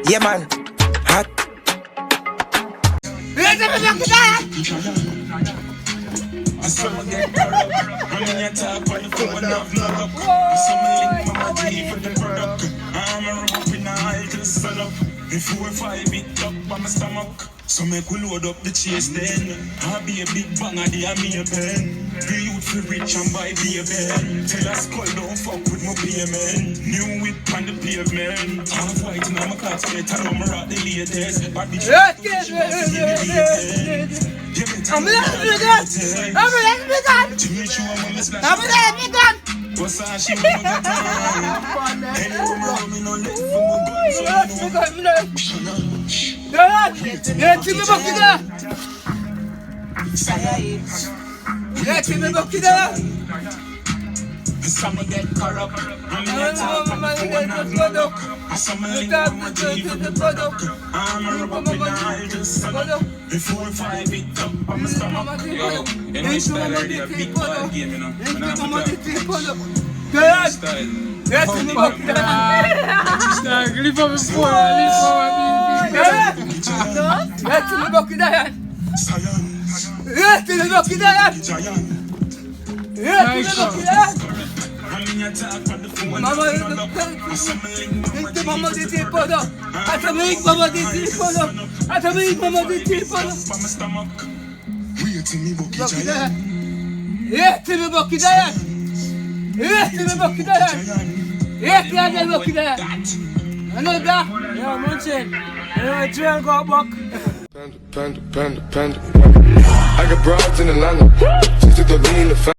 Yeah, man. Hot. I saw me get corrupt. I'm in top on the phone of luck. I saw me link Mama G for the product. I'm a rub up in the eye till the sun up. In 4 or 5 bit up on my stomach. So make we load up the chase then. I'll be a big banger, the me a pen. Be youth for rich and buy be a ben. Tell us call don't fuck with my payment. New whip on the pavement. Half white and I'm a class plate and I'm a rock the latest. But the I'm what's that she want to some get corrupt. I'm in top on the phone of luck. Some link Mama G for the product. I'm a rub up in the eye till sun up. In 4 or 5 bit up on my stomach. Yo, in my style already a big ball game, you know. And I'm a style. Yes, leave up his phone, leave I'm in your top on the phone. Mama, Mama did it for them. I can make Mama did it for them. I can make Mama did it for them. Yeah, to me, Bucky Diane. Yeah, to me, Bucky Diane. Yeah, to me, Bucky Diane. I know that. Yeah, Munchen. Yeah, Drill got back. Panda. I got broads in Atlanta. She took the lean in the